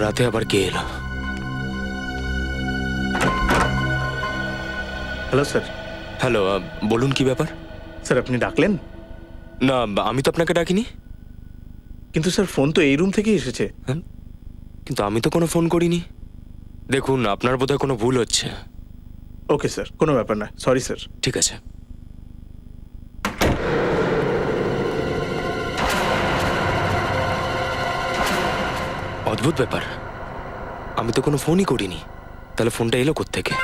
রাতে আবার কে এলো? Hello sir. হ্যালো, বলুন কি ব্যাপার? স্যার আপনি ডাকলেন? না, আমি তো আপনাকে ডাকিনি। কিন্তু স্যার ফোন তো এই রুম থেকেই এসেছে। কিন্তু আমি তো কোনো ফোন করিনি। দেখুন, আপনার বোধহয় কোনো ভুল হচ্ছে। ওকে স্যার, কোনো ব্যাপার না, সরি স্যার। ঠিক আছে। অদ্ভুত ব্যাপার, আমি তো কোনো ফোনই করিনি। তাহলে ফোনটা এলো কোত্থেকে?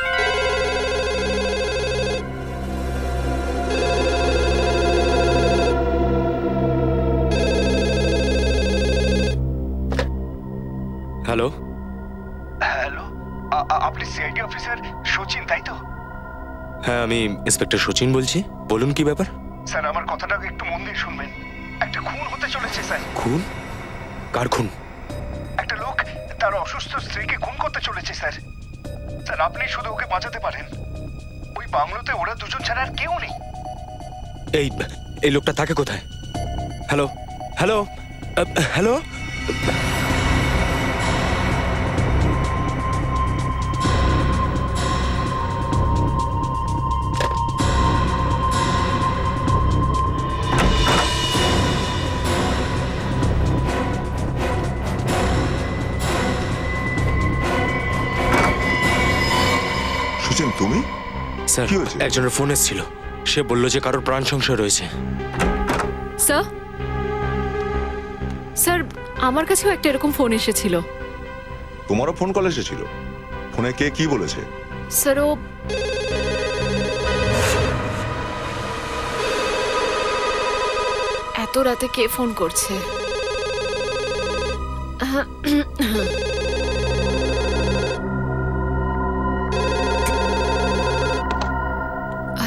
হ্যালো। হ্যালো, আপনি সিআইডি অফিসার সচিন, তাই তো? হ্যাঁ, আমি ইন্সপেক্টর সচিন বলছি। বলুন কি ব্যাপার? স্যার আমার কথাটা একটু মন দিয়ে শুনবেন। একটা খুন হতে চলেছে স্যার। খুন? কার খুন? একটা লোক তার অসুস্থ স্ত্রীকে খুন করতে চলেছে স্যার। স্যার আপনি শুধু ওকে বাঁচাতে পারেন। ওই বাংলোতে ওরা দুজন ছাড়া আর কেউ নেই। এই এই লোকটা থাকে কোথায়? Hello, hello, hello. সুচিন, তুমি? স্যার, কি হয়েছে? একজনের ফোন এসেছিল। সে বলল যে কারোর প্রাণ সংশয় রয়েছে। স্যার, স্যার আমার কাছেও একটা এরকম ফোন এসেছিল। তোমারও ফোন কল এসেছিল? ফোনে কে কি বলেছে? স্যার ও এত রাতে কে ফোন করছে?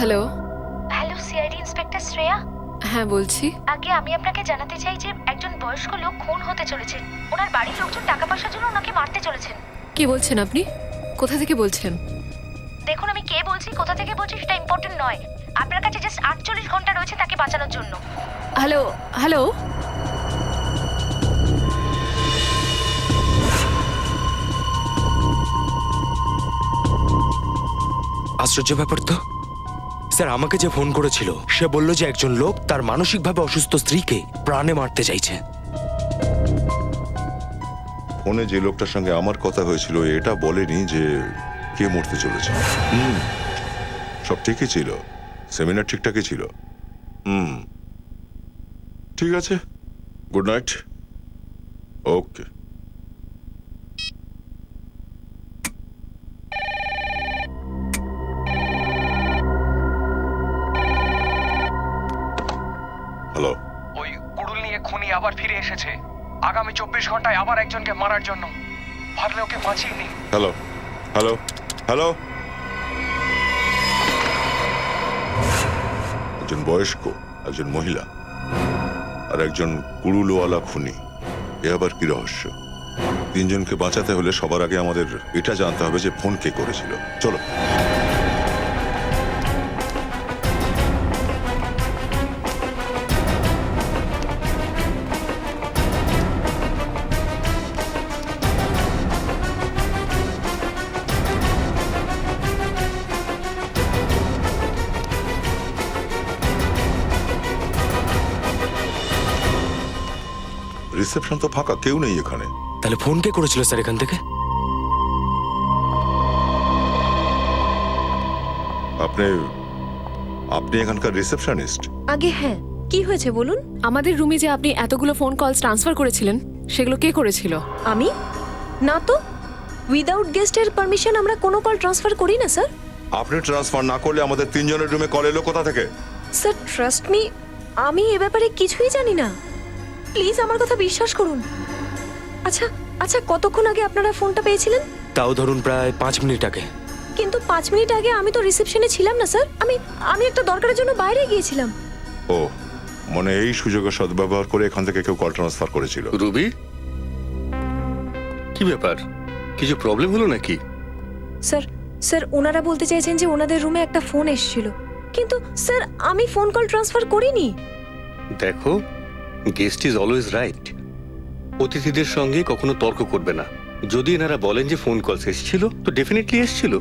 Hello. Hello, CID inspector Shreya. হ্যাঁ বলছি। আগে আমি আপনাকে জানাতে চাই যে একজন বয়স্ক লোক খুন হতে চলেছেন। ওনার বাড়ির লোকজন টাকা পয়সার জন্য ওনাকে মারতে চলেছেন। কি বলছেন আপনি? কোথা থেকে বলছেন? দেখুন, আমি কে বলছি, কোথা থেকে বলছি সেটা ইম্পর্টেন্ট নয়। আপনার কাছে জাস্ট 48 ঘন্টা রয়েছে তাকে বাঁচানোর জন্য। Hello, hello. আশ্চর্য ব্যাপার তো। স্যার, আমাকে যে ফোন করেছিল সে বলল যে একজন লোক তার মানসিকভাবে অসুস্থ স্ত্রীকে প্রাণে মারতে চাইছে। ফোনে যে লোকটার সঙ্গে আমার কথা হয়েছিল এটা বলেনি যে কে মরতে চলেছে। সব ঠিকই ছিল, সেমিনার ঠিকঠাকই ছিল। ঠিক আছে, গুড নাইট। ওকে। হ্যালো। ওই কুড়ুল নিয়ে খুনি আবার ফিরে এসেছে। আগামী 24 ঘন্টায় আবার একজনকে মারার জন্য। পারলে ওকে বাঁচিয়ে নিন। Hello, hello, hello. একজন বয়স্ক, একজন মহিলা, আর একজন কুড়ুলওয়ালা খুনি। এ আবার কি রহস্য? তিনজনকে বাঁচাতে হলে সবার আগে আমাদের এটা জানতে হবে যে ফোন কে করেছিল। চলো। রিসেপশন তো ফাঁকা, কেউ নেই এখানে। তাহলে ফোন কে করেছিল স্যার এখান থেকে? আপনি আপনি এখানকার রিসেপশনিস্ট? আগে হ্যাঁ, কি হয়েছে বলুন? আমাদের রুমে যে আপনি এতগুলো ফোন কলস ট্রান্সফার করেছিলেন সেগুলো কে করেছিল? আমি না তো, উইদাউট গেস্টের পারমিশন আমরা কোনো কল ট্রান্সফার করি না স্যার। আপনি ট্রান্সফার না করলে আমাদের তিনজনের রুমে কল এলো কোথা থেকে? স্যার ট্রাস্ট মি, আমি এ ব্যাপারে কিছুই জানি না। প্লিজ আমার কথা বিশ্বাস করুন। আচ্ছা আচ্ছা, কতক্ষণ আগে আপনারা ফোনটা পেয়েছিলেন? তাও ধরুন প্রায় 5 মিনিট আগে। কিন্তু 5 মিনিট আগে আমি তো রিসেপশনে ছিলাম না স্যার। আমি একটা দরকারের জন্য বাইরে গিয়েছিলাম। ও, মানে এই সুযোগের সদ্ব্যবহার করে এখান থেকে কেউ কল ট্রান্সফার করেছিল। রুবি, কি ব্যাপার? কিছু প্রবলেম হলো নাকি? স্যার স্যার ওনারা বলতে চাইছেন যে ওনাদের রুমে একটা ফোন এসেছিল, কিন্তু স্যার আমি ফোন কল ট্রান্সফার করিনি। দেখো, গেস্ট ইজ অলওয়েজ রাইট। অতিথিদের সঙ্গে কখনো তর্ক করবে না। যদি এনারা বলেন যে ফোন কলস এসেছিল তো ডেফিনেটলি এসেছিল।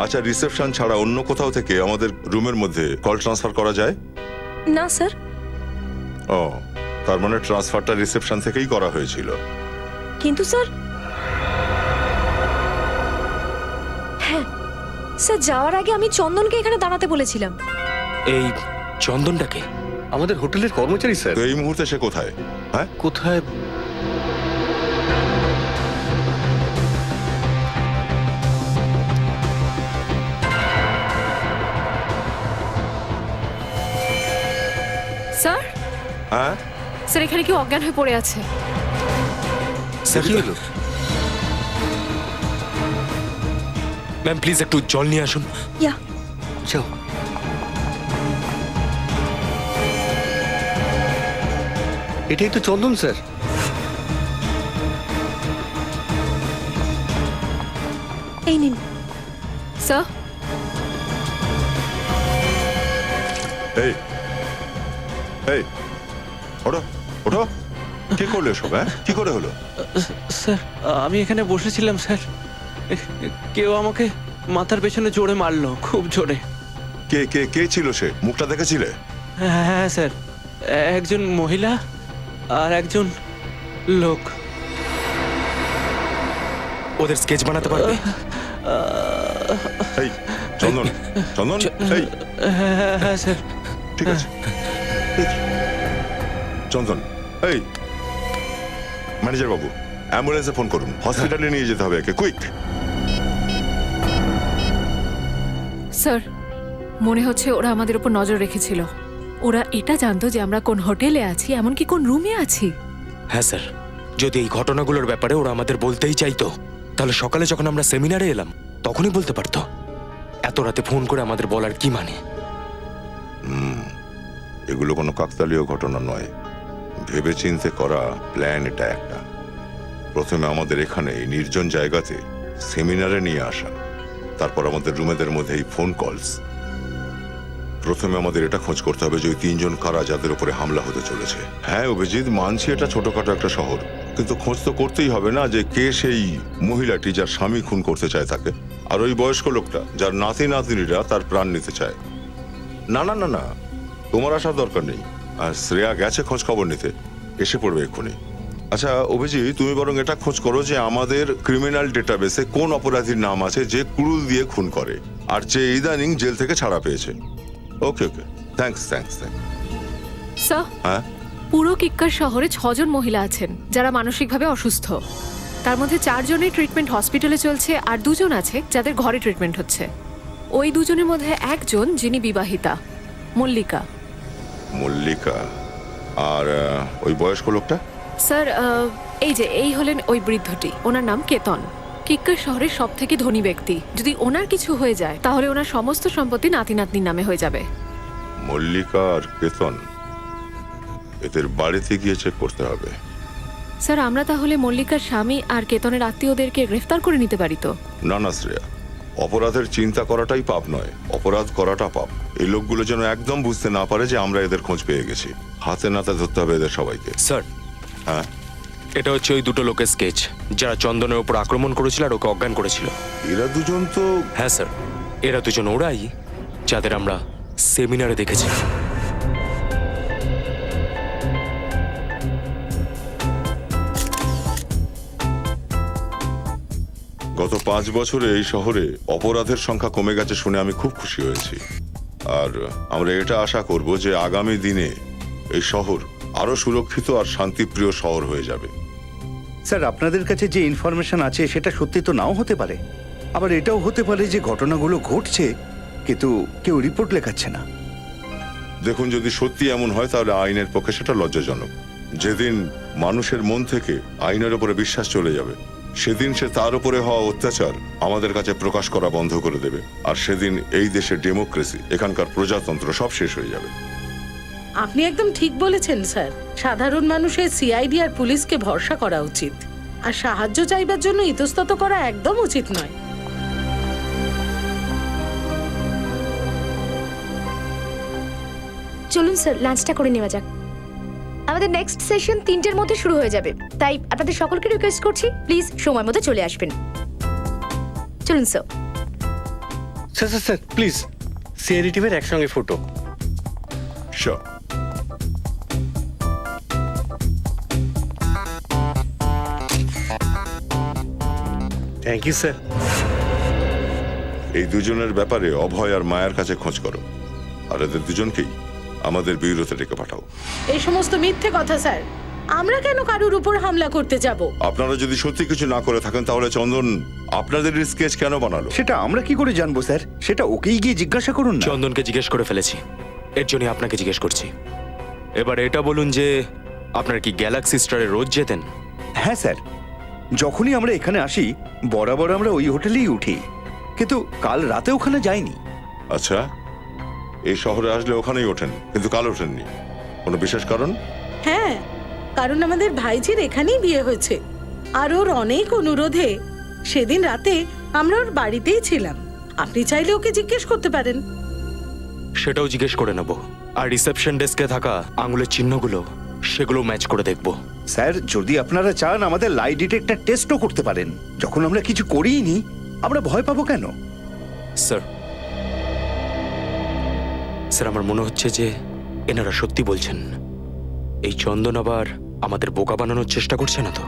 আচ্ছা, রিসেপশন ছাড়া অন্য কোথাও থেকে আমাদের রুমের মধ্যে কল ট্রান্সফার করা যায়? না স্যার। ও, তার মানে ট্রান্সফারটা রিসেপশন থেকেই করা হয়েছিল। কিন্তু স্যার, হ্যাঁ স্যার, যাওয়ার আগে আমি চন্দনকে এখানে দাঁড়াতে বলেছিলাম। এই চন্দনটাকে? আমাদের হোটেলের কর্মচারী স্যার। তো এই মুহূর্তে সে কোথায়? হ্যাঁ, কোথায়? স্যার, হ্যাঁ, স্যার এখানে কি অজ্ঞান হয়ে পড়ে আছে? স্যার কি হলো? ম্যাম প্লিজ একটু জল নিয়ে আসুন। ইয়া, যাও। এটাই তো চন্দন স্যার। এই নিন। স্যার, এই এই ওঠো ওঠো, কি করলে সব? হ্যাঁ, কি করে হলো? স্যার, আমি এখানে বসেছিলাম স্যার, কেউ আমাকে মাথার পেছনে জোরে মারলো, খুব জোরে। কে কে কে ছিল সে? মুখটা দেখেছিলে? হ্যাঁ স্যার, একজন মহিলা আর একজন লোক। ওদের স্কেচ বানাতে পারবে? এই চন্দন, চন্দন, এই হ্যাঁ স্যার। ঠিক আছে। চন্দন, এই ম্যানেজার বাবু, অ্যাম্বুলেন্সে ফোন করুন, হসপিটালে নিয়ে যেতে হবে একে, কুইক। স্যার মনে হচ্ছে ওরা আমাদের উপর নজর রেখেছিল। ওরা এটা জানতো যে আমরা কোন হোটেলে আছি, এমনকি কোন রুমে আছি। হ্যাঁ স্যার, যদি এই ঘটনাগুলোর ব্যাপারে ওরা আমাদের বলতেই চাইতো তাহলে সকালে যখন আমরা সেমিনারে এলাম তখনই বলতে পারতো। এত রাতে ফোন করে আমাদের বলার কি মানে? এগুলো কোনো কাকতালীয় ঘটনা নয়, ভেবেচিন্তে করা প্ল্যান এটা একটা। প্রথমে আমাদের এখানে এই নির্জন জায়গাতে সেমিনারে নিয়ে আসা, তারপর আমাদের রুমেদের মধ্যে এই ফোন কলস। প্রথমে আমাদের এটা খোঁজ করতে হবে যে ওই তিনজন কারা যাদের উপরে হামলা হতে চলেছে। হ্যাঁ অভিজিৎ, মানছি এটা ছোটখাটো একটা শহর, কিন্তু খোঁজ তো করতেই হবে না যে কে সেই মহিলাটি যার স্বামী খুন করতে চায় তাকে, আর ওই বয়স্ক লোকটা যার নাতি নাতনিরা তার প্রাণ নিতে চায়। না না না না, তোমার আসার দরকার নেই। আর শ্রেয়া গেছে খোঁজ খবর নিতে, এসে পড়বে এক্ষুনি। আচ্ছা অভিজিৎ, তুমি বরং এটা খোঁজ করো যে আমাদের ক্রিমিনাল ডেটাবেসে কোন অপরাধীর নাম আছে যে কুড়ুল দিয়ে খুন করে আর যে ইদানিং জেল থেকে ছাড়া পেয়েছে। ওকে ওকে, থ্যাঙ্কস থ্যাঙ্কস থ্যাঙ্কস। স্যার, হ্যাঁ, পুরো কিক্কার শহরে 6 জন মহিলা আছেন যারা মানসিকভাবে অসুস্থ। তার মধ্যে 4 জনের ট্রিটমেন্ট হসপিটালে চলছে আর 2 জন আছে যাদের ঘরে ট্রিটমেন্ট হচ্ছে। ওই 2 জনের মধ্যে একজন যিনি বিবাহিতা, মল্লিকা। মল্লিকা? আর ওই বয়স্ক লোকটা? স্যার এই হলেন ওই বৃদ্ধটি, ওনার নাম কেতন। কিক্কার শহরের সব থেকে ধনী ব্যক্তি। যদি ওনার কিছু হয়ে যায় তাহলে ওনার সমস্ত সম্পত্তি নাতি নাতনির নামে হয়ে যাবে। মল্লিকা আর কেতন, এদের বাড়িতে গিয়ে চেক করতে হবে। স্যার আমরা তাহলে মল্লিকার স্বামী আর কেতনের আত্মীয়দেরকে গ্রেফতার করে নিতে পারি তো? না না শ্রেয়া, অপরাধের চিন্তা করাটাই পাপ নয়, অপরাধ করাটা পাপ। এই লোকগুলো যেন একদম বুঝতে না পারে যে আমরা এদের খোঁজ পেয়ে গেছি। হাতে নাতে ধরতে হবে এদের সবাইকে। স্যার, হ্যাঁ, এটা হচ্ছে ওই দুটো লোকের স্কেচ যারা চন্দনের উপর আক্রমণ করেছিল আর ওকে অজ্ঞান করেছিল। এরা দুজন তো... হ্যাঁ স্যার, এরা দুজন ওরাই যাদের আমরা সেমিনারে দেখেছি। গত 5 বছরে এই শহরে অপরাধের সংখ্যা কমে গেছে শুনে আমি খুব খুশি হয়েছি। আর আমরা এটা আশা করব যে আগামী দিনে এই শহর আরো সুরক্ষিত আর শান্তিপ্রিয় শহর হয়ে যাবে। স্যার, আপনাদের কাছে যে ইনফরমেশন আছে সেটা সত্যি তো নাও হতে পারে, আবার এটাও হতে পারে যে ঘটনাগুলো ঘটছে কিন্তু কেউ রিপোর্ট লেখাচ্ছে না। দেখুন, যদি সত্যি এমন হয় তাহলে আইনের পক্ষে সেটা লজ্জাজনক। যেদিন মানুষের মন থেকে আইনের উপরে বিশ্বাস চলে যাবে সেদিন সে তার উপরে হওয়া অত্যাচার আমাদের কাছে প্রকাশ করা বন্ধ করে দেবে, আর সেদিন এই দেশের ডেমোক্রেসি, এখানকার প্রজাতন্ত্র সব শেষ হয়ে যাবে। আপনি একদম ঠিক বলেছেন স্যার। সাধারণ মানুষের সিআইডি আর পুলিশকে ভরসা করা উচিত, আর সাহায্য চাইবার জন্য ইতস্তত করা একদম উচিত নয়। চলুন স্যার, লাঞ্চটা করে নেওয়া যাক। আমাদের নেক্সট সেশন 3টের মধ্যে শুরু হয়ে যাবে, তাই আপনাদের সকলকে রিকোয়েস্ট করছি প্লিজ সময় মতো চলে আসবেন। চলুন sir. Sir sir sir please, CID টিমের একসঙ্গে photo. Sure. Thank you sir. এই দুজনের ব্যাপারে অভয় আর মায়ের কাছে খোঁজ করো, আর এদের দুজনকেই আমাদের ব্যুরোতে ডেকে পাঠাও। এই সমস্ত মিথ্যে কথা স্যার, আমরা কেন কারুর উপর হামলা করতে যাব? আপনারা যদি সত্যি কিছু না করে থাকেন তাহলে চন্দন আপনাদের স্কেচ কেন বানালো? সেটা আমরা কি করে জানবো স্যার? সেটা ওকেই গিয়ে জিজ্ঞাসা করুন না। চন্দনকে জিজ্ঞেস করে ফেলেছি, এর জন্য আপনাকে জিজ্ঞেস করছি। এবার এটা বলুন যে আপনার কি গ্যালাক্সি স্টারে রোজ যেতেন? হ্যাঁ স্যার, যখনই আমরা এখানে আসি বরাবর আমরা ওই হোটেলেই উঠি, কিন্তু কাল রাতে ওখানে যাইনি। আচ্ছা, এই শহরে আসলে ওখানেই ওঠেন, কিন্তু কাল ওঠেননি, কোনো বিশেষ কারণ? হ্যাঁ, কারণ আমাদের ভাইজির এখানেই বিয়ে হয়েছে, আর ওর অনেক অনুরোধে সেদিন রাতে আমরা ওর বাড়িতেই ছিলাম। আপনি চাইলে ওকে জিজ্ঞেস করতে পারেন। সেটাও জিজ্ঞেস করে নেব, আর রিসেপশন ডেস্কে থাকা আঙুলের চিহ্নগুলো সেগুলো ম্যাচ করে দেখব। স্যার, যদি আপনারা চান আমাদের লাই ডিটেক্টর টেস্টও করতে পারেন। যখন আমরা কিছু করিনি আমরা ভয় পাবো কেন? স্যার, স্যার আমার মনে হচ্ছে যে এনারা সত্যি বলছেন। এই চন্দন আবার আমাদের বোকা বানানোর চেষ্টা করছে না তো?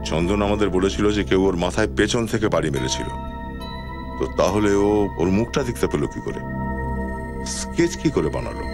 চন্দন আমাদের বলেছিল যে কেউ ওর মাথায় পেছন থেকে বাড়ি মেরেছিল, তো তাহলে ও ওর মুখটা দেখতে পেল কি করে? স্কেচ কি করে বানালো?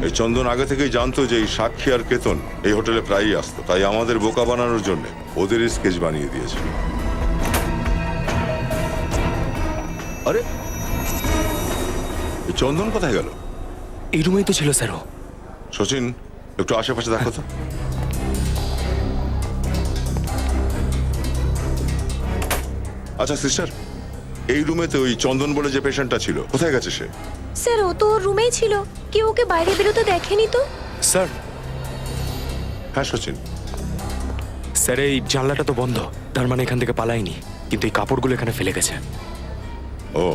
এই চন্দন আগে থেকেই জানতো যে এই সাক্ষী আর কেতন এই হোটেলে প্রায়ই আসতো, তাই আমাদের বোকা বানানোর জন্য ওদের স্কেচ বানিয়ে দিয়েছে। আরে, এই চন্দন কোথায় গেল? এই রুমেই তো ছিল স্যার। ও সচিন, একটু আশেপাশে দেখো তো। আচ্ছা সিস্টার, এই রুমেতে ওই চন্দন বলে যে পেশেন্টটা ছিল, কোথায় গেছে সে? স্যার, ও তো ওর রুমেই ছিল, কেউ ওকে বাইরে বেরোতে দেখেনি তো। স্যার, হ্যাঁ সচিন, স্যার এই জানলাটা তো বন্ধ, তার মানে এখান থেকে পালায়নি, কিন্তু এই কাপড়গুলো এখানে ফেলে গেছে। ও,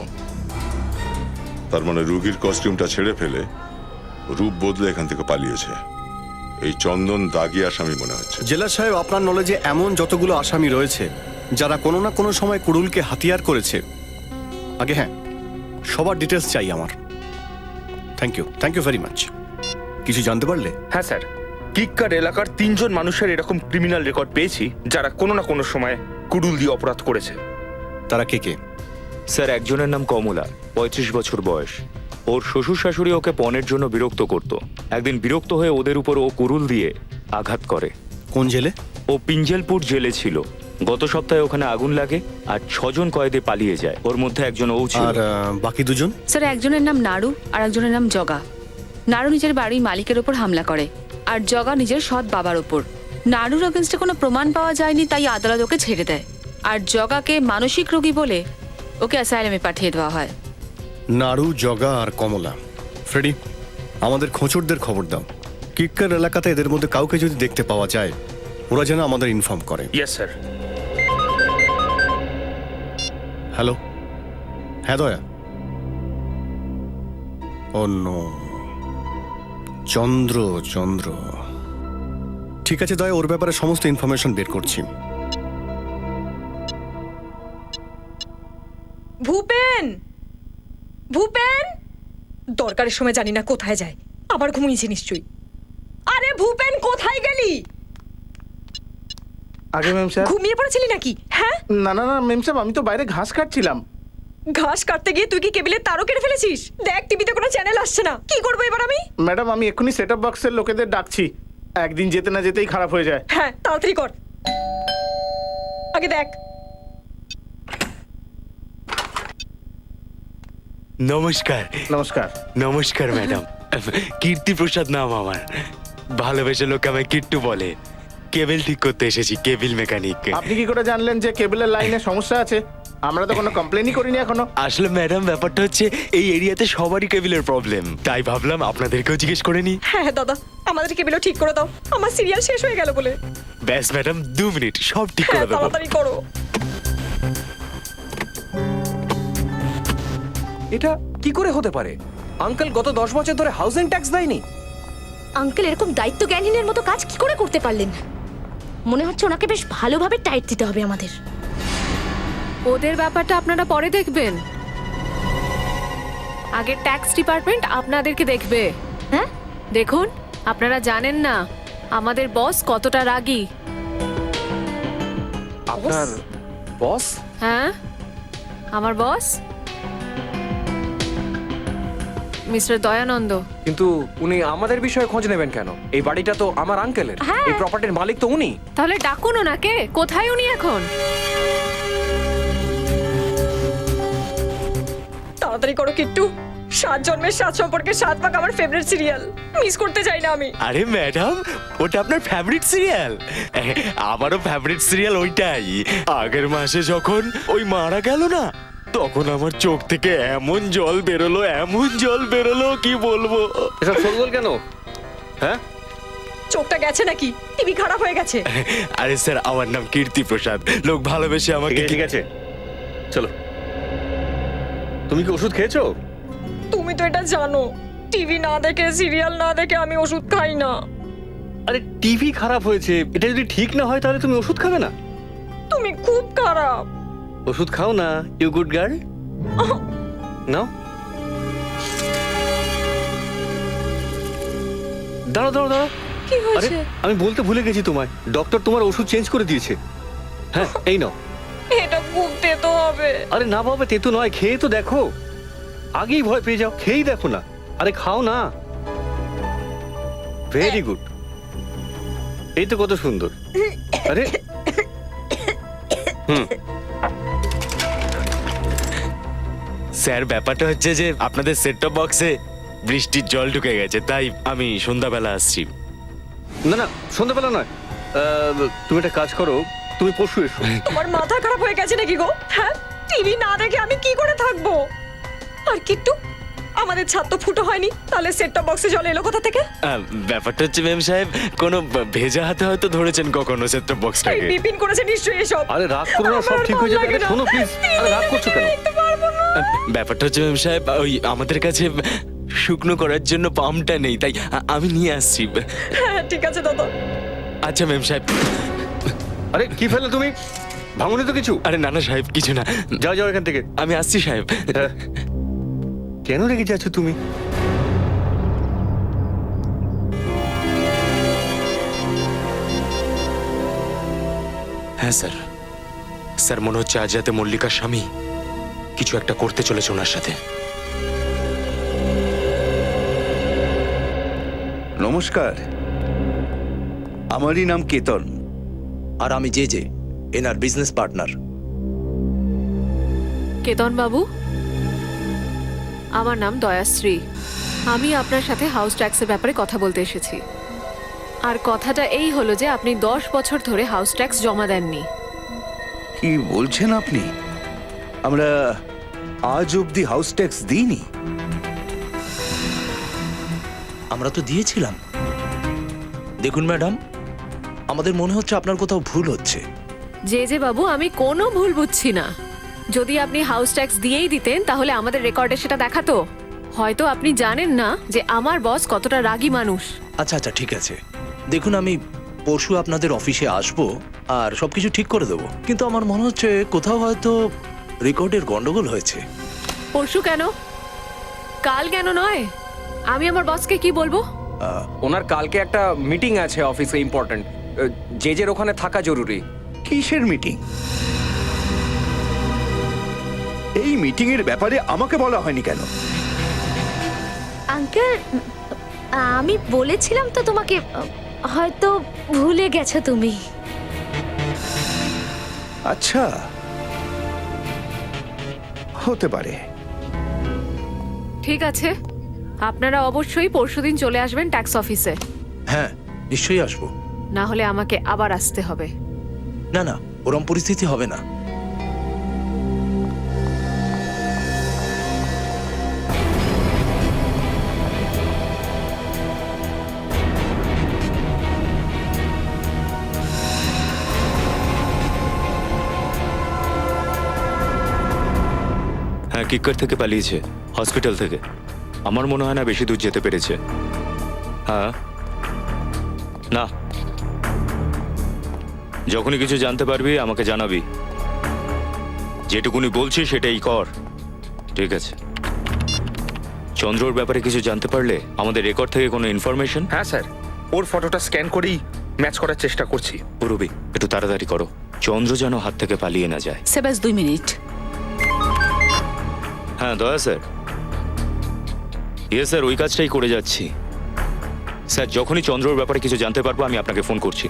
তার মানে রুগীর কস্টিউমটা ছেড়ে ফেলে রূপ বদলে এখান থেকে পালিয়েছে। এই চন্দন দাগি আসামি মনে হচ্ছে। জেলা সাহেব, আপনার নলেজে এমন যতগুলো আসামি রয়েছে যারা কোনো না কোনো সময় কুড়ুলকে হাতিয়ার করেছে, আগে হ্যাঁ সবার ডিটেলস চাই আমার। Thank you very much. কিছু জানতে পারলে? হ্যাঁ স্যার, কিক্কার এলাকার 3 জন মানুষের এরকম ক্রিমিনাল রেকর্ড পেয়েছি যারা কোনো না কোনো সময় কুড়ুল দিয়ে অপরাধ করেছে। তারা কে কে? স্যার, একজনের নাম কমলা, 35 বছর বয়স। ওর শ্বশুর শাশুড়ি ওকে পণের জন্য বিরক্ত করত। একদিন বিরক্ত হয়ে ওদের উপর ও কুড়ুল দিয়ে আঘাত করে। কোন জেলে? ও পিঞ্জেলপুর জেলে ছিল। গত সপ্তাহে ওখানে আগুন লাগে আর 6 জন কয়েদি পালিয়ে যায়, ওর মধ্যে একজন ও ছিল। আর বাকি দুজন? স্যার, একজনের নাম নাড়ু আর একজনের নাম জগা। নাড়ু নিজের বাড়ির মালিকের ওপর হামলা করে, আর জগা নিজের সৎ বাবার ওপর। নাড়ুর এগেনস্টে কোনো প্রমাণ পাওয়া যায়নি, তাই আদালত ওকে ছেড়ে দেয়। আর জগাকে মানসিক রোগী বলে ওকে অ্যাসাইলামে পাঠিয়ে দেওয়া হয়। নাড়ু, জগা আর কমলা। ফ্রেডি, আমাদের খোঁচরদের খবর দাও। কিক্কার এলাকাতে এদের মধ্যে কাউকে যদি দেখতে পাওয়া যায় ওরা যেন আমাদের ইনফর্ম করে। Yes sir. হ্যালো, হ্যাঁ দয়া। অন্য চন্দ্র চন্দ্র ঠিক আছে দয়া, ওর ব্যাপারে সমস্ত ইনফরমেশন বের করছি। ভূপেন, ভূপেন, ভূপেন দরকারের সময় জানি না কোথায় যায়, আবার ঘুমিয়েছে নিশ্চয়ই। আরে ভূপেন কোথায় গেলি? আগে ম্যাম সাহেব। ঘুমিয়ে পড়েছিলি নাকি? হ্যাঁ না না না ম্যাম সাহেব, আমি তো বাইরে ঘাস কাটছিলাম। ঘাস কাটতে গিয়ে তুই কি কেবিলের তারও কেটে ফেলেছিস? দেখ টিভিতে কোনো চ্যানেল আসছে না, কি করবো এবার আমি? ম্যাডাম আমি এক্ষুনি সেট আপ বক্সের লোকেদের ডাকছি, একদিন যেতে না যেতেই খারাপ হয়ে যায়। হ্যাঁ তাড়াতাড়ি কর, আগে দেখ। নমস্কার। নমস্কার। নমস্কার ম্যাডাম, কীর্তি প্রসাদ নাম আমার। ভালোবেসে লোক আমায় কিট্টু বলে। কেবল ঠিক করতে এসেছি, কেবল মেকানিক। আপনি কি করে জানলেন যে কেবলের লাইনে সমস্যা আছে? আমরা তো কোনো কমপ্লেনই করিনি এখনো। আসলে ম্যাডাম ব্যাপারটা হচ্ছে এই এরিয়াতে সবারই কেবলের প্রবলেম, তাই ভাবলাম আপনাদেরকেও জিজ্ঞেস করে নি। হ্যাঁ দাদা, আমাদের কেবিলও ঠিক করে দাও, আমার সিরিয়াল শেষ হয়ে গেল বলে। ব্যাস ম্যাডাম, 2 মিনিট সব ঠিক করে দেবো। তাড়াতাড়ি করো। এটা কি করে হতে পারে? আঙ্কেল গত 10 বছর ধরে হাউজিং ট্যাক্স দেয়নি। আঙ্কেল এরকম দায়িত্ব জ্ঞানহীনের মতো কাজ কি করে করতে পারলেন? মনে হচ্ছে ওনাকে বেশ ভালোভাবে টাইট দিতে হবে আমাদের। ওদের ব্যাপারটা আপনারা পরে দেখবেন, আগে ট্যাক্স ডিপার্টমেন্ট আপনাদেরকে দেখবে। হ্যাঁ দেখুন, আপনারা জানেন না আমাদের বস কতটা রাগী। আপনার বস? হ্যাঁ, আমার বস মিস্টার দয়ানন্দ। কিন্তু উনি আমাদের বিষয়ে খোঁজ নেবেন কেন? এই বাড়িটা তো আমার আঙ্কেলের, এই প্রপার্টির মালিক তো উনি। তাহলে ডাকুন ওনাকে। কোথায় উনি এখন? তাড়াতাড়ি করো কিট্টু, 7 জন্মের 7 সম্পর্কে 7 ভাগ আমার ফেভারিট সিরিয়াল, মিস করতে চাই না আমি। আরে ম্যাডাম, ওটা আপনার ফেভারিট সিরিয়াল? আমারও ফেভারিট সিরিয়াল ওইটাই। আগের মাসে যখন ওই মারা গেল না, তখন আমার চোখ থেকে এমন জল বেরোলো, এমন জল বেরোলো কি বলবো। এসব সরগোল কেন? হ্যাঁ, চোখটা গেছে নাকি? টিভি খারাপ হয়ে গেছে। আরে স্যার, আমার নাম কীর্তি প্রসাদ, লোক ভালোবেসে আমাকে। ঠিক আছে, চলো। তুমি কি ওষুধ খেয়েছো? তুমি তো এটা জানো, টিভি না দেখে, সিরিয়াল না দেখে আমি ওষুধ খাই না। আরে টিভি খারাপ হয়েছে, এটা যদি ঠিক না হয় তাহলে তুমি ওষুধ খাবে না? তুমি খুব খারাপ। ওষুধ খাও না, ইউ গুড গার্ল। নাও। দাঁড়াও দাঁড়াও দাঁড়াও। কি হয়েছে? আমি বলতে ভুলে গেছি তোমায়, ডক্টর তোমার ওষুধ চেঞ্জ করে দিয়েছে। হ্যাঁ, এই নাও। এটা খুব তেতো হবে। আরে না বাবা, তেতো নয়, খেয়ে তো দেখো। আগেই ভয় পেয়ে যাও, খেয়েই দেখো না। আরে খাও না। ভেরি গুড, এই তো কত সুন্দর। আরে স্যার, ব্যাপারটা হচ্ছে যে আপনাদের সেট টপ বক্সে বৃষ্টির জল ঢুকে গেছে, তাই আমি সন্ধ্যাবেলা আসছি। না না, সন্ধ্যাবেলা নয়। তুমি একটা কাজ করো, তুমি পরশু এসো। তোমার মাথা খারাপ হয়ে গেছে নাকি গো? হ্যাঁ, টিভি না দেখে আমি কি করে থাকবো? আর কিট্টু, আমাদের ছাদ তো ফুটো হয়নি, তাহলে সেট টপ বক্সে জল এলো কোথা থেকে? ব্যাপারটা হচ্ছে ম্যাম সাহেব, কোনো ভেজা হাতে হয়তো ধরেছেন কখনো সেট টপ এই বক্সটাকে। বিপিন করেছে নিশ্চয়ই এসব। আরে রাগ করো না, সব ঠিক হয়ে যাবে। আরে শোনো প্লিজ, আরে রাগ করছো কেন? ব্যাপারটা হচ্ছে ম্যাম সাহেব, ওই আমাদের কাছে শুকনো করার জন্য পাম্পটা নেই, তাই আমি নিয়ে আসছি। হ্যাঁ ঠিক আছে দাদা। আচ্ছা ম্যাম সাহেব। আরে কি ফেলে তুমি? ভাঙনি তো কিছু? আরে না না সাহেব, কিছু না। যাও যাও এখান থেকে। আমি আসছি সাহেব। কেন রেগে যাচ্ছ তুমি? হ্যাঁ স্যার, স্যার মনে হচ্ছে আজ রাতে মল্লিকার স্বামী কিছু একটা করতে চলেছে ওনার সাথে। নমস্কার, আমারই নাম কেতন। আর আমি যে এনার বিজনেস পার্টনার। কেতন বাবু, আমার নাম দয়াশ্রী। আমি আপনার সাথে হাউস ট্যাক্সের ব্যাপারে কথা বলতে এসেছি। আর কথাটা এই হলো যে আপনি 10 বছর ধরে হাউস ট্যাক্স জমা দেননি। কি বলছেন আপনি? আমরা আজ অব্দি হাউস ট্যাক্স দিইনি। আমরা তো দিয়েছিলাম। দেখুন ম্যাডাম, আমাদের মনে হচ্ছে আপনার কোথাও ভুল হচ্ছে। যে বাবু, আমি কোনো ভুল বুঝছি না। যদি আপনি হাউস ট্যাক্স দিয়েই দিতেন তাহলে আমাদের রেকর্ডে সেটা দেখাতো। হয়তো আপনি জানেন না যে আমার বস কতটা রাগী মানুষ। আচ্ছা আচ্ছা ঠিক আছে, দেখুন আমি পরশু আপনাদের অফিসে আসবো আর সবকিছু ঠিক করে দেবো, কিন্তু আমার মনে হচ্ছে কোথাও হয়তো রেকর্ডের গন্ডগোল হয়েছে। পরশু কেন? কাল কেন নয়? আমি আমার বসকে কি বলবো? ওনার কালকে একটা মিটিং আছে অফিসে, ইম্পর্ট্যান্ট। যে ওখানে থাকা জরুরি। কিসের মিটিং? এই মিটিং এর ব্যাপারে আমাকে বলা হয়নি কেন? আঙ্কেল, আমি বলেছিলাম তো তোমাকে, হয়তো ভুলে গেছো তুমি। আচ্ছা, হতে পারে। ঠিক আছে, আপনারা অবশ্যই পরশুদিন চলে আসবেন ট্যাক্স অফিসে। হ্যাঁ, নিশ্চয়ই আসবো। না হলে আমাকে আবার আসতে হবে। না না, ওরম পরিস্থিতি হবে না। হ্যাঁ, কিক্কার থেকে পালিয়েছে, হসপিটাল থেকে। আমার মনে হয় না বেশি দূর যেতে পেরেছে। হ্যাঁ, না, যখনই কিছু জানতে পারবি আমাকে জানাবি। যেটুকুনি বলছি সেটাই কর, ঠিক আছে? চন্দ্রর ব্যাপারে কিছু জানতে পারলে আমাদের রেকর্ড থেকে কোনো ইনফরমেশন? হ্যাঁ স্যার, ওর ফটোটা স্ক্যান করেই ম্যাচ করার চেষ্টা করছি। পুরবি, একটু তাড়াতাড়ি করো, চন্দ্র যেন হাত থেকে পালিয়ে না যায়। সে ব্যাস 2 মিনিট। হ্যাঁ দয়া স্যার। ইয়ে স্যার, ওই কাজটাই করে যাচ্ছি। স্যার, যখনই চন্দ্রর ব্যাপারে কিছু জানতে পারবো আমি আপনাকে ফোন করছি।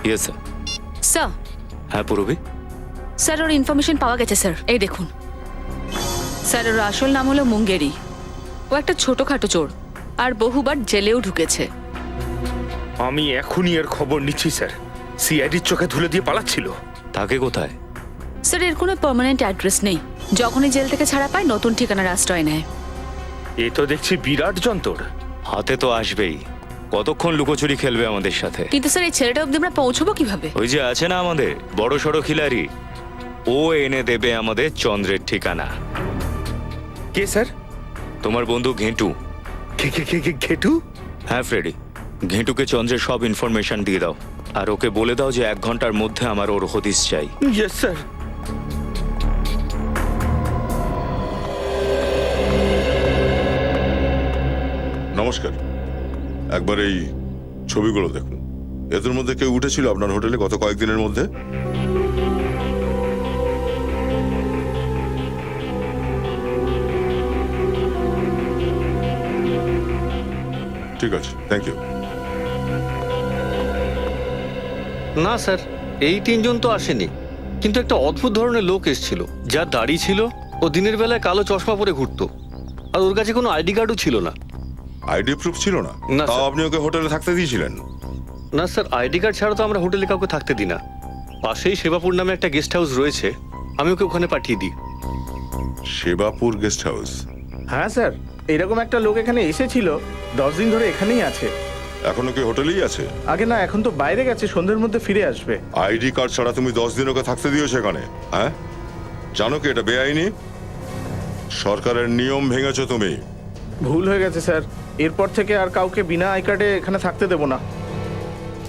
ইয়ে স্যার। স্যার। হ্যাঁ পুরবি। স্যার, ওর ইনফরমেশন পাওয়া গেছে স্যার, এই দেখুন। স্যার, ওর আসল নাম হলো মুঙ্গেরি। ও একটা ছোটখাটো চোর, আর বহুবার জেলেও ঢুকেছে। আমি এখনই এর খবর নিচ্ছি স্যার। সিআইডির চোখে ধুলে দিয়ে পালাচ্ছিল। থাকে কোথায়? স্যার, এর কোনো পার্মানেন্ট অ্যাড্রেস নেই। যখনই জেল থেকে ছাড়া পায় নতুন ঠিকানার আশ্রয় নেয়। এ তো দেখছি বিরাট যন্ত্র। হাতে তো আসবেই। কতক্ষণ লুকোচুরি খেলবে আমাদের সাথে? কিন্তু স্যার, এই ছেলেটা অব্দি আমরা পৌঁছবো কিভাবে? ওই যে আছে না আমাদের বড় সড়ো খিলাড়ি, ও এনে দেবে আমাদের চন্দ্রের ঠিকানা। কে স্যার? তোমার বন্ধু ঘেঁটু। ঘেঁটু? হ্যাঁ ফ্রেডি, ঘেঁটুকে চন্দ্রের সব ইনফরমেশন দিয়ে দাও, আর ওকে বলে দাও যে 1 ঘন্টার মধ্যে আমার ওর হদিস চাই। Yes sir. নমস্কার, একবার এই ছবিগুলো দেখুন। এদের মধ্যে কেউ উঠেছিল আপনার হোটেলে গত কয়েকদিনের মধ্যে? ঠিক আছে, থ্যাংক ইউ। না স্যার, এই 3 জন তো আসেনি, কিন্তু একটা অদ্ভুত ধরনের লোক এসেছিল, যার দাড়ি ছিল। ও দিনের বেলায় কালো চশমা পরে ঘুরতো, আর ওর কাছে কোনো আইডি কার্ডও ছিল না। আইডি প্রুফ ছিল না? না তাও স্যার। আপনি ওকে হোটেলে থাকতে দিয়েছিলেন? না স্যার, আইডি কার্ড ছাড়া তো আমরা হোটেলে কাউকে থাকতে দিই না। পাশেই সেবাপুর নামে একটা গেস্ট হাউস রয়েছে, আমি ওকে ওখানে পাঠিয়ে দিই। সেবাপুর গেস্ট হাউস? হ্যাঁ স্যার, এরকম একটা লোক এখানে এসেছিল, 10 দিন ধরে এখানেই আছে। এখনো কি হোটেলেই আছে? আগে না, এখন তো বাইরে গেছে, সন্ধ্যের মধ্যে ফিরে আসবে। আইডি কার্ড ছাড়া তুমি 10 দিন ওকে থাকতে দিও সেখানে? হ্যাঁ, জানো কি এটা বেআইনি? সরকারের নিয়ম ভেঙেছো তুমি। ভুল হয়ে গেছে স্যার, এরপর থেকে আর কাউকে বিনা আই কার্ডে এখানে থাকতে দেবো না।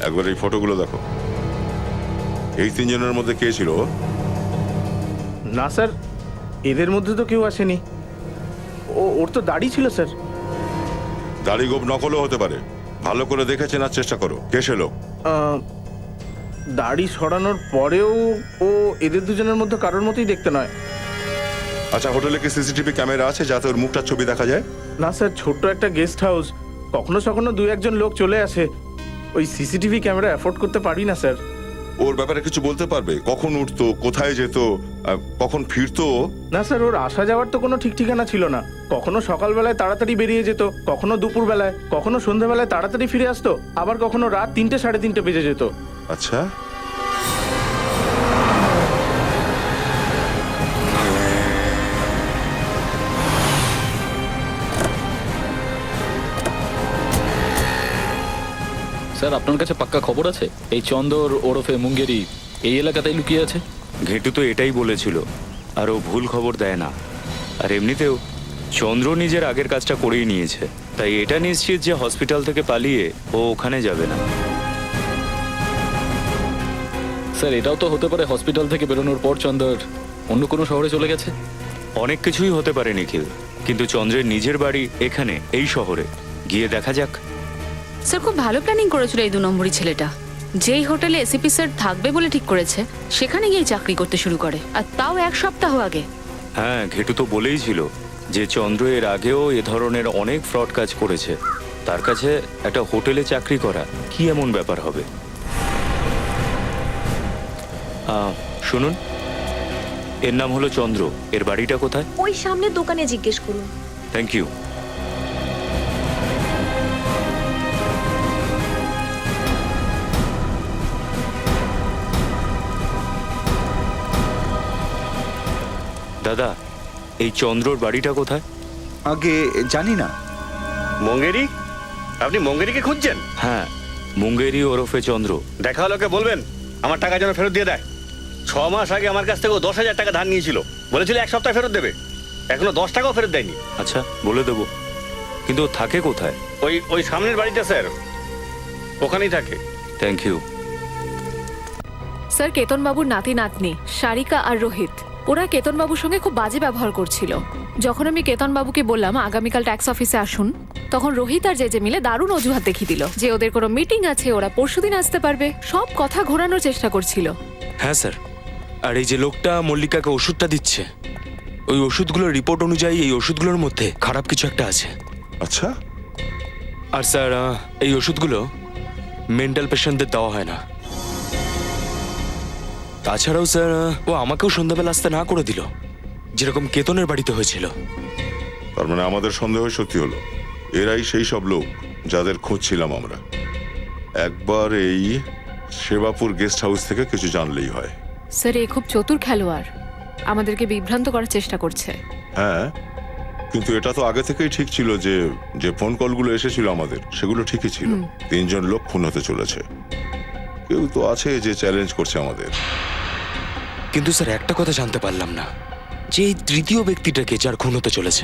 একবার এই ফটোগুলো দেখো। এই 3 জনের মধ্যে কে ছিল? না স্যার, এদের মধ্যে তো কেউ আসেনি। ওর তো দাড়ি ছিল স্যার। দাড়ি গোপ নকলও হতে পারে, ভালো করে দেখে চেনার চেষ্টা করো। কে সে লোক? দাড়ি সরানোর পরেও ও এদের দুজনের মধ্যে কারোর মতোই দেখতে নয়। আচ্ছা, হোটেলে কি সিসিটিভি ক্যামেরা আছে যাতে ওর মুখটার ছবি দেখা যায়? না স্যার, ছোট্ট একটা গেস্ট হাউস, কখনো সখনো 2-1 লোক চলে আসে, ওই সিসিটিভি ক্যামেরা অ্যাফোর্ড করতে পারি না স্যার। ওর ব্যাপারে কিছু বলতে পারবে? কখন উঠতো, কোথায় যেত, কখন ফিরতো? না স্যার, ওর আসা যাওয়ার তো কোনো ঠিক ঠিকানা ছিল না। কখনো সকালবেলায় তাড়াতাড়ি বেরিয়ে যেত, কখনো দুপুরবেলায়, কখনো সন্ধ্যাবেলায় তাড়াতাড়ি ফিরে আসতো, আবার কখনো রাত 3-3:30 বেজে যেত। আচ্ছা, স্যার, আপনার কাছে পাক্কা খবর আছে এই চন্দর ওরফে মুঙ্গেরি এই এলাকাতেই লুকিয়ে আছে? ঘেঁটু তো এটাই বলেছিল, আর ও ভুল খবর দেয় না। আর এমনিতেও চন্দ্র নিজের আগের কাজটা করেই নিয়েছে, তাই এটা নিশ্চিত যে হসপিটাল থেকে পালিয়ে ও ওখানে যাবে না। স্যার, এটাও তো হতে পারে হসপিটাল থেকে বেরোনোর পর চন্দর অন্য কোনো শহরে চলে গেছে। অনেক কিছুই হতে পারে নিখিল, কিন্তু চন্দ্রের নিজের বাড়ি এখানে এই শহরে, গিয়ে দেখা যাক। স্যার খুব ভালো প্ল্যানিং করেছিল এই 2 নম্বরই ছেলেটা। যেই হোটেলে এসিপি স্যার থাকবে বলে ঠিক করেছে সেখানে গিয়ে চাকরি করতে শুরু করে, আর তাও 1 সপ্তাহ আগে। হ্যাঁ, ঘেটু তো বলেই ছিল যে চন্দ্র এর আগেও এ ধরনের অনেক ফ্রড কাজ করেছে। তার কাছে একটা হোটেলে চাকরি করা কি এমন ব্যাপার হবে? শুনুন, এর নাম হলো চন্দ্র। এর বাড়িটা কোথায়? ওই সামনে দোকানে জিজ্ঞেস করুন। Thank you. দাদা, এই চন্দ্রর বাড়িটা কোথায়? আগে জানি না। মঙ্গেরি? আপনি মঙ্গেরিকে খুঁজছেন? হ্যাঁ, মুঙ্গেরি ওরফে চন্দ্র। দেখা হলো ওকে বলবেন আমার টাকা যেন ফেরত দিয়ে দেয়। 6 মাস আগে আমার কাছ থেকে ও 10,000 টাকা ধার নিয়েছিল, বলেছিল 1 সপ্তাহ ফেরত দেবে, এখনো 10 টাকাও ফেরত দেয়নি। আচ্ছা, বলে দেবো, কিন্তু ও থাকে কোথায়? ওই সামনের বাড়িটা স্যার, ওখানেই থাকে। Thank you. স্যার, কেতনবাবুর নাতি নাতনি সারিকা আর রোহিত, ওরা কেতনবাবুর সঙ্গে খুব বাজে ব্যবহার করছিল। যখন আমি কেতনবাবুকে বললাম আগামীকাল ট্যাক্স অফিসে আসুন, তখন রোহিত আর জেজে মিলে দারুণ অজুহাত দেখিয়ে দিল যে ওদের কোনো মিটিং আছে, ওরা পরশুদিন আসতে পারবে। সব কথা ঘোরানোর চেষ্টা করছিল। হ্যাঁ স্যার, আর এই যে লোকটা মল্লিকাকে ওষুধটা দিচ্ছে, ওই ওষুধগুলোর রিপোর্ট অনুযায়ী এই ওষুধগুলোর মধ্যে খারাপ কিছু একটা আছে। আচ্ছা। আর স্যার, এই ওষুধগুলো মেন্টাল পেশেন্টদের দেওয়া হয় না। তাছাড়াও স্যার, ও আমাকেও সন্ধ্যাবেলা আসতে না করে দিল, যেরকম কেতনের বাড়িতে হয়েছিল। তার মানে আমাদের সন্দেহ সত্যি হলো, এরাই সেই সব লোক যাদের খুঁজছিলাম আমরা। একবার এই সেবাপুর গেস্ট হাউস থেকে কিছু জানলেই হয়। স্যার, এ খুব চতুর খেলোয়াড়, আমাদেরকে বিভ্রান্ত করার চেষ্টা করছে। হ্যাঁ, কিন্তু এটা তো আগে থেকেই ঠিক ছিল যে যে ফোন কলগুলো এসেছিল আমাদের, সেগুলো ঠিকই ছিল। 3 জন লোক খুন হতে চলেছে, কেউ তো আছে যে চ্যালেঞ্জ করছে আমাদের। কিন্তু স্যার, একটা কথা জানতে পারলাম না, যে এই তৃতীয় ব্যক্তিটাকে যার খুন হতে চলেছে।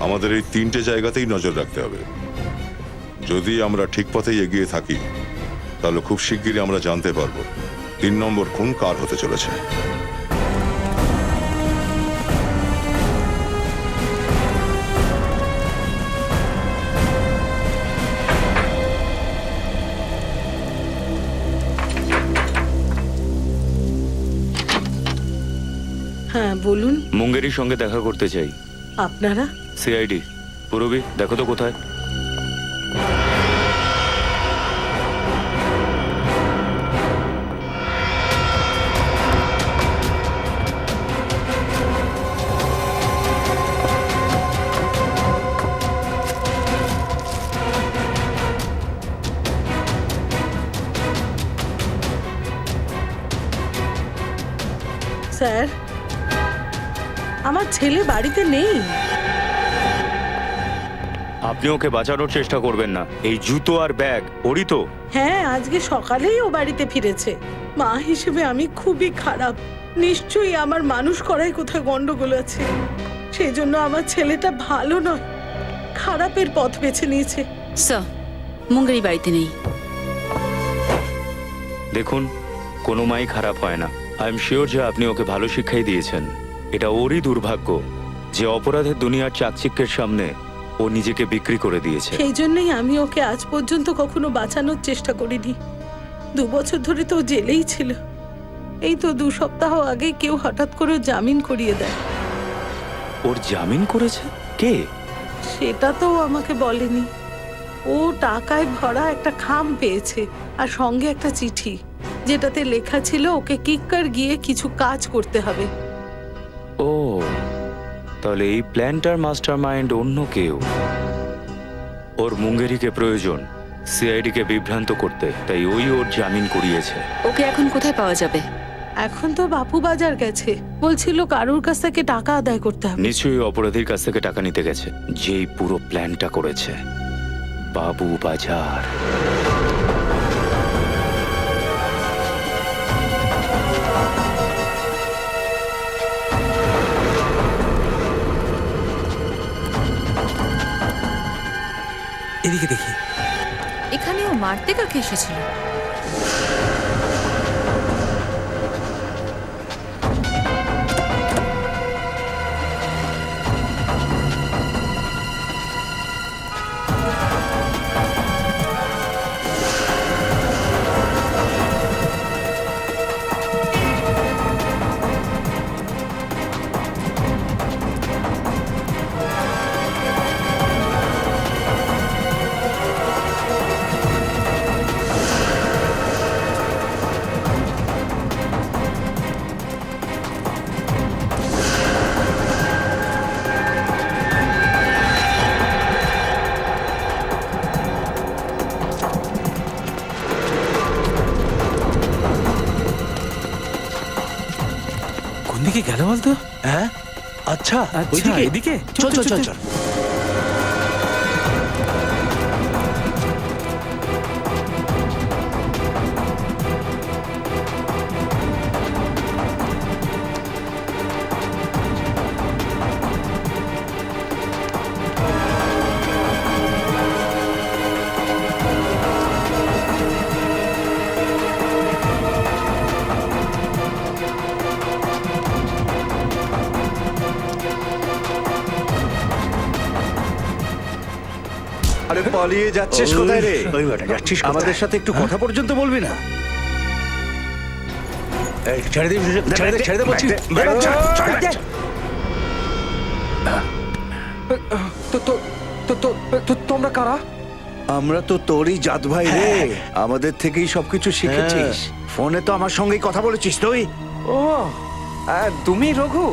আমাদের এই 3টে জায়গাতেই নজর রাখতে হবে। যদি আমরা ঠিক পথেই এগিয়ে থাকি তাহলে খুব শিগগিরই আমরা জানতে পারবো 3 নম্বর খুন কার হতে চলেছে। হ্যাঁ বলুন। মুঙ্গেরির সঙ্গে দেখা করতে চাই। আপনারা? সিআইডি। পুরবি, দেখো তো কোথায়। স্যার, আমার ছেলে বাড়িতে নেই। আপনি ওকে বাঁচানোর চেষ্টা করবেন না। এই জুতো আর ব্যাগ ওরই তো? হ্যাঁ, আজকে সকালেই ও বাড়িতে ফিরেছে। মা হিসেবে আমি খুবই খারাপ। নিশ্চয়ই আমার মানুষ করায় কোথায় গন্ডগোল আছে। সেই জন্য আমার ছেলেটা ভালো নয়, খারাপের পথ বেছে নিয়েছে। স্যার, মুঙ্গেরি বাড়িতে নেই। দেখুন, কোনো মাই খারাপ হয় না। আই এম শিওর যে আপনি ওকে ভালো শিক্ষাই দিয়েছেন। এটা ওরই দুর্ভাগ্য যে অপরাধের দুনিয়ার চাকচিক্যের সামনে ও নিজেকে বিক্রি করে দিয়েছে। সেই জন্যই আমি ওকে আজ পর্যন্ত কখনো বাঁচানোর চেষ্টা করিনি। 2 বছর ধরে তো ও জেলেই ছিল। এই তো 2 সপ্তাহ আগে কেউ হঠাৎ করে ওর জামিন করিয়ে দেয়। ওর জামিন করেছে কে? সেটা তো ও আমাকে বলেনি। ও টাকায় ভরা একটা খাম পেয়েছে আর সঙ্গে একটা চিঠি, যেটাতে লেখা ছিল ওকে কিক্কার গিয়ে কিছু কাজ করতে হবে। ও, তাহলে এই প্ল্যানটার মাস্টারমাইন্ড অন্য কেউ। ওর মুঙ্গেরিকে প্রয়োজন সিআইডিকে বিভ্রান্ত করতে, তাই ওর জামিন করিয়েছে। ওকে এখন কোথায় পাওয়া যাবে? এখন তো বাপু বাজার গেছে, বলছিল কারুর কাছ থেকে টাকা আদায় করতে হবে। নিশ্চয়ই অপরাধীর কাছ থেকে টাকা নিতে গেছে, যেই পুরো প্ল্যানটা করেছে। বাবু বাজার। এদিকে দেখি। এখানেও মারতে কাকে এসেছিল? সামনে কি গেল বলতো? হ্যাঁ আচ্ছা আচ্ছা এদিকে চল চল চল চল আরে পালিয়ে যাচ্ছিস কোথায় রে? ওই বেটা যাচ্ছিস আমাদের সাথে একটু কথা পর্যন্ত বলবি না? এই ছেড়ে দে ছেড়ে দে বলছি তোমরা কারা? আমরা তো তোরই জাত ভাই রে, আমাদের থেকেই সবকিছু শিখেছিস। ফোনে তো আমার সঙ্গেই কথা বলেছিস তুই। ও তুমি রঘু?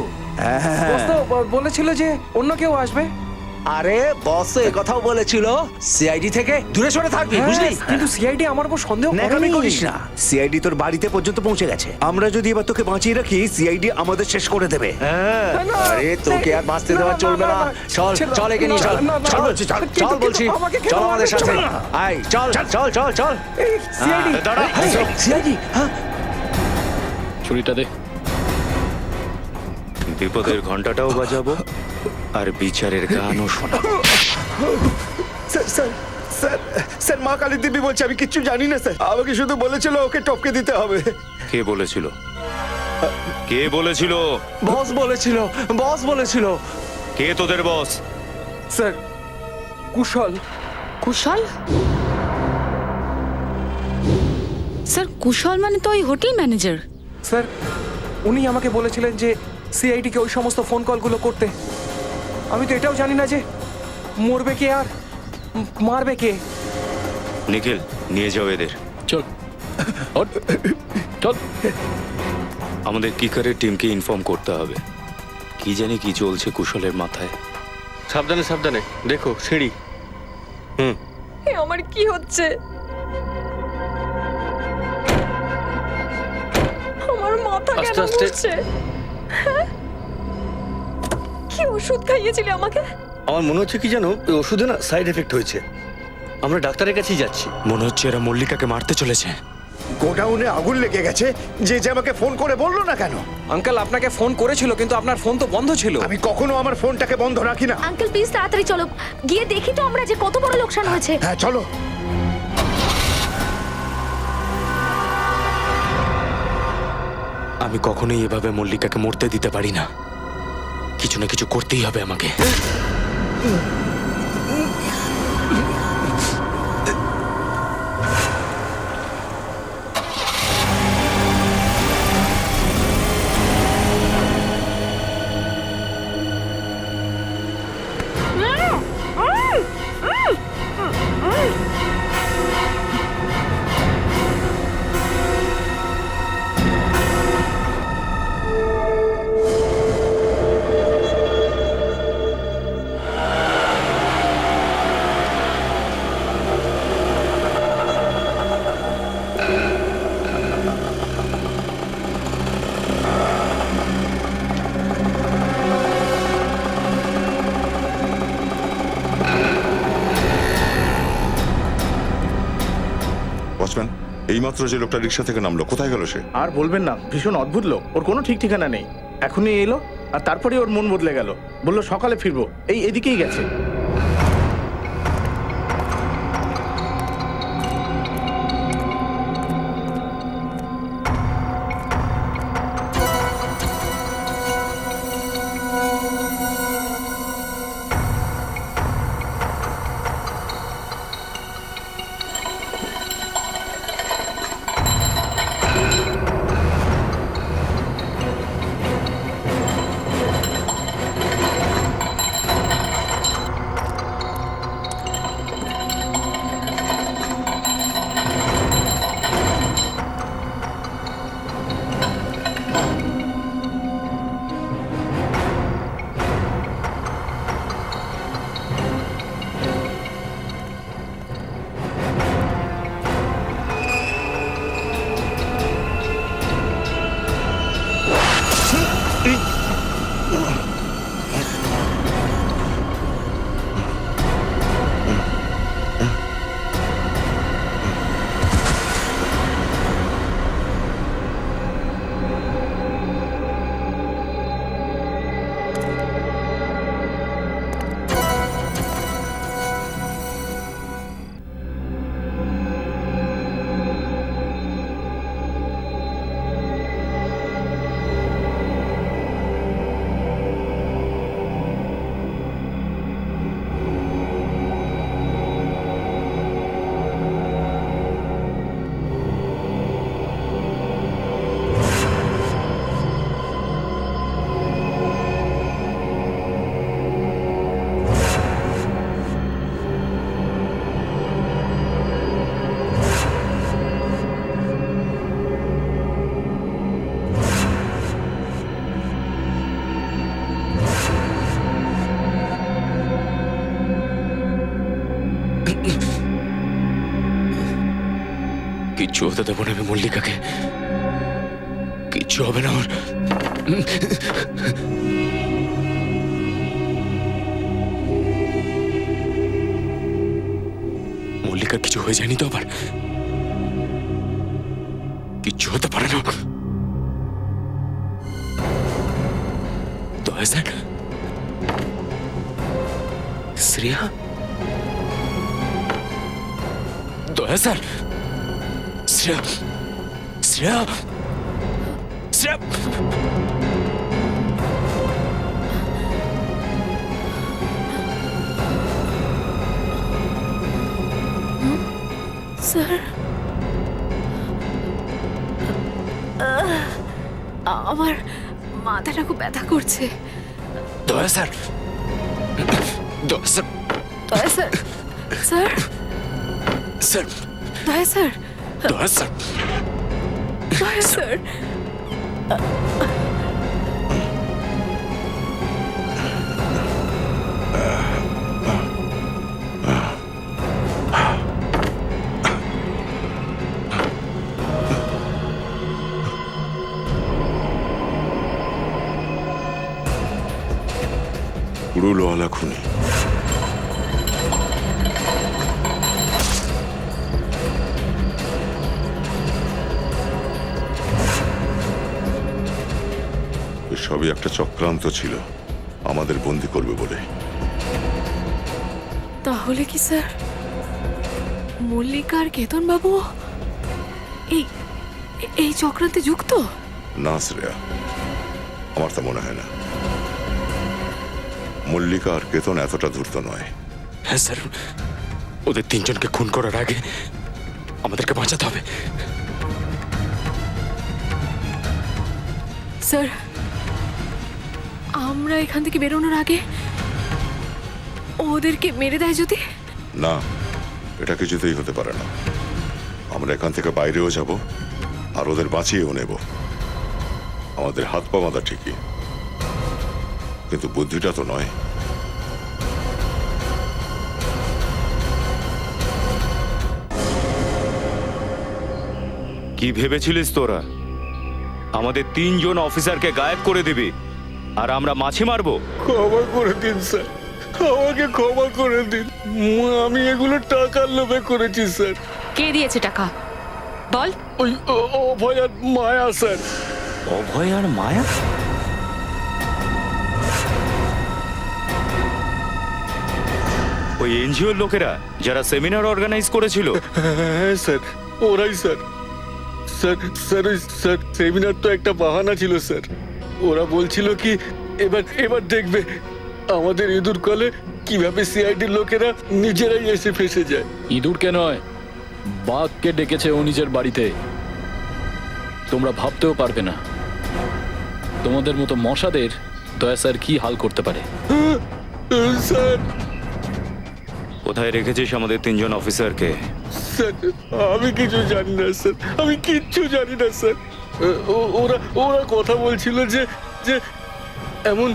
বস তো বলেছিল যে অন্য কেউ আসবে। আরে বস তো কথাও বলেছিল সিআইডি থেকে দূরে সরে থাকবি, বুঝলি? কিন্তু সিআইডি আমার উপর সন্দেহ ন্যাকামি করেনি। করিস না, সিআইডি তোর বাড়িতে পর্যন্ত পৌঁছে গেছে। আমরা যদি এবার তোকে বাঁচিয়ে রাখি, সিআইডি আমাদের শেষ করে দেবে। আরে তোকে আর বাঁচতে দেওয়া চলবে না। চল চল এখানে চল চল বলছি চল চল বলছি চল আমাদের সাথে আয় চল চল চল চল সিআইডি ছুরিটা দে। বিপদের ঘন্টাটাও বাজাবো আর বিচারের গানও শোনাবো। স্যার স্যার স্যার স্যার মা কালী দেবী বলছে, আমি কিচ্ছু জানি না স্যার। আমাকে শুধু বলেছিল ওকে টপকে দিতে হবে। কে বলেছিল? কে বলেছিল? বস বলেছিল, বস বলেছিল। কে তোদের বস? স্যার কুশল। কুশল? স্যার কুশল মানে তো ওই হোটেল ম্যানেজার। স্যার উনি আমাকে বলেছিলেন যে সিআইডি কে ওই সমস্ত ফোন কলগুলো করতে। আমি তো এটাও জানি না যে মরবে কে আর মারবে কে। নিখিল নিয়ে যাও এদের। চল চল। আমাদের কিকারের টিমকে ইনফর্ম করতে হবে। কি জানি কি চলছে কুশলের মাথায়। সাবধানে সাবধানে দেখো সিঁড়ি। আমার কি হচ্ছে? আমার মাথা কেন আস্তে আস্তে। ঘুরছে? হ্যাঁ? কি ওষুধ খাইয়েছিলে আমাকে? আমার মনে হচ্ছে কি জানো, ওই ওষুধে না সাইড এফেক্ট হয়েছে। আমরা ডাক্তারের কাছেই যাচ্ছি। মনে হচ্ছে এরা মল্লিকাকে মারতে চলেছে। গোডাউনে আগুন লেগে গেছে, যে যে আমাকে ফোন করে বললো না কেন? আঙ্কেল আপনাকে ফোন করেছিল কিন্তু আপনার ফোন তো বন্ধ ছিল। আমি কখনো আমার ফোনটাকে বন্ধ রাখি না। আঙ্কেল প্লিজ তাড়াতাড়ি চলো, গিয়ে দেখি তো আমরা যে কত বড় লোকসান হয়েছে। হ্যাঁ চলো। আমি কখনোই এভাবে মল্লিকাকে মরতে দিতে পারি না। কিছু না কিছু করতেই হবে আমাকে। ওয়াচম্যান, এইমাত্র যে লোকটা রিক্সা থেকে নামলো, কোথায় গেল সে? আর বলবেন না, ভীষণ অদ্ভুত লোক। ওর কোনো ঠিক ঠিকানা নেই। এখনই এলো আর তারপরে ওর মন বদলে গেল। বললো সকালে ফিরবো, এদিকেই গেছে। কিচ্ছু হতে দেবো না আমি মল্লিকাকে। কিচ্ছু হবে না আমার। মল্লিকার কিছু হয়ে যায়নি তো আবার? কিচ্ছু হতে পারে না। দয়া স্যার, শ্রেয়া, দয়া স্যার, শ্রেয়া, শ্রেয়া, শ্রেয়া। স্যার, আমার মাথাটা খুব ব্যথা করছে। দয়া স্যার, দয়া স্যার, দয়া স্যার, স্যার, স্যার, দয়া স্যার, দয়া স্যার, দয়া স্যার। কুড়ুলওয়ালা খুনি। সবই একটা চক্রান্ত ছিল আমাদের বন্দি করবে বলে। তাহলে কি স্যার মল্লিকা আর কেতন বাবু এই এই চক্রান্তে যুক্ত? না শ্রেয়া, আমার তা মনে হয় না। মল্লিকা আর কেতন এতটা ধূর্ত নয়। হ্যাঁ স্যার, ওদের তিনজনকে খুন করার আগে আমাদেরকে বাঁচাতে হবে। স্যার, আমরা এখান থেকে বেরোনোর আগে ওদেরকে মেরে দেয় যদি? না, এটা কিছুতেই হতে পারে না। আমরা এখান থেকে বাইরেও যাব আর ওদের বাঁচিয়েও নেব। আমাদের হাত পা বাঁধা ঠিকই, কিন্তু বুদ্ধিটা তো নয়। কি ভেবেছিলিস তোরা আমাদের তিনজন অফিসারকে গায়েব করে দিবি আর আমরা মাছি মারবো? ক্ষমা করে দিন স্যার, আমাকে ক্ষমা করে দিন। আমি এগুলো টাকার লোভে করেছি স্যার। কে দিয়েছে টাকা বল? ওই অভয় আর মায়া স্যার। অভয় আর মায়া? ওই এনজিওর লোকেরা যারা সেমিনার অর্গানাইজ করেছিল? হ্যাঁ স্যার, ওরাই sir. Sir sir sir seminar তো একটা বাহানা ছিল স্যার। ওরা বলছিল কি এবার দেখবে আমাদের ইঁদুর কলে কিভাবে সিআইডির লোকেরা নিজেরাই এসে ফেসে যায়। ইঁদুরকে নয়, বাঘকে ডেকেছে ও নিজের বাড়িতে। তোমরা ভাবতেও পারবে না তোমাদের মতো মশাদের দয়া স্যার কি হাল করতে পারে। স্যার, কোথায় রেখেছিস আমাদের তিনজন অফিসারকে? স্যার আমি কিছু জানি না স্যার, আমি কিচ্ছু জানি না স্যার। ওরা কথা বলছিল যে যে এমন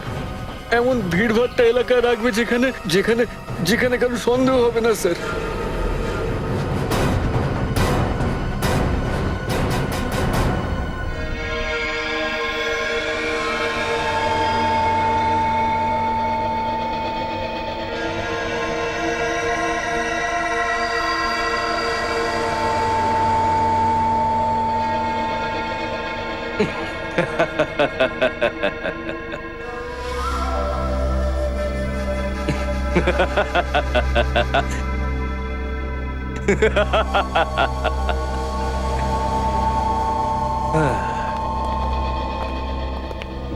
এমন ভিড়ভাট্টা এলাকায় রাখবে যেখানে যেখানে যেখানে কারো সন্দেহ হবে না স্যার।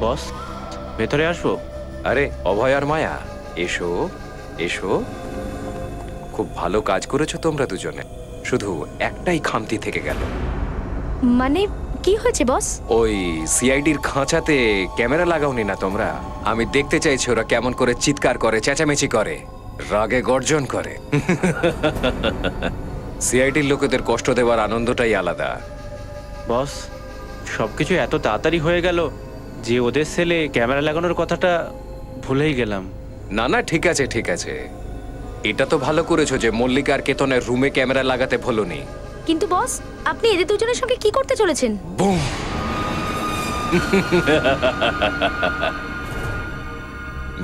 বস, ভেতরে আসবো? আরে অভয় আর মায়া, এসো এসো। খুব ভালো কাজ করেছো তোমরা দুজনে, শুধু একটাই খামতি থেকে গেল। মানে কি হয়েছে বস? ওই সিআইডির খাঁচাতে ক্যামেরা লাগাওনি না তোমরা? আমি দেখতে চাইছি ওরা কেমন করে চিৎকার করে, চেঁচামেচি করে, রাগে গর্জন করে। সিআইডির লোকেদের কষ্ট দেওয়ার আনন্দটাই আলাদা। বস, সবকিছু এত তাড়াতাড়ি হয়ে গেল যে ওদের সেলে ক্যামেরা লাগানোর কথাটা ভুলেই গেলাম। না না, ঠিক আছে ঠিক আছে। এটা তো ভালো করেছো যে মল্লিকা আর কেতনের রুমে ক্যামেরা লাগাতে ভুলোনি। কিন্তু বস, আপনি এদের দুজনের সঙ্গে কি করতে চলেছেন? বুম।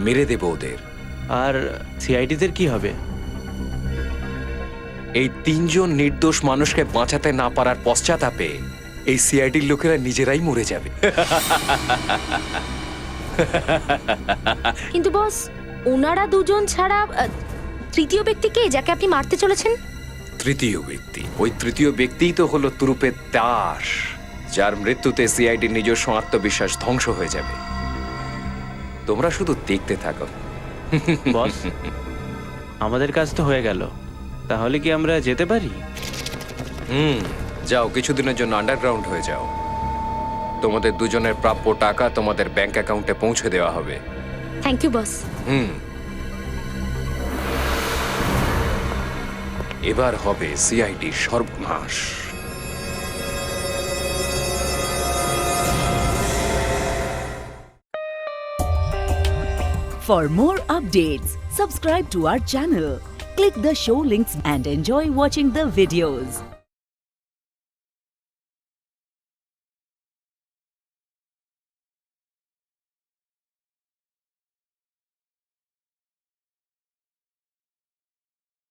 মেরে দেব ওদের। আর সিআইডিদের কি হবে? এই তিনজন নির্দোষ মানুষকে বাঁচাতে না পারার পশ্চাতাপে এই সিআইডির লোকেরা নিজেরাই মরে যাবে। কিন্তু বস, ওনারা দুজন ছাড়া তৃতীয় ব্যক্তি কে যাকে আপনি মারতে চলেছেন? তৃতীয় ব্যক্তি, ওই তৃতীয় ব্যক্তিই তো হলো তুরুপের দাস, যার মৃত্যুতে সিআইডির নিজস্ব আত্মবিশ্বাস ধ্বংস হয়ে যাবে। তোমরা শুধু দেখতে থাকো। বস, আমাদের কাজ তো হয়ে গেল, তাহলে কি আমরা যেতে পারি? যাও, কিছুদিনের জন্য আন্ডারগ্রাউন্ড হয়ে যাও। তোমাদের দুজনের প্রাপ্য টাকা তোমাদের ব্যাংক অ্যাকাউন্টে পৌঁছে দেওয়া হবে। Thank you boss. এবার হবে সিআইডির সর্বনাশ। For more updates, subscribe to our channel, click the show links and enjoy watching the videos.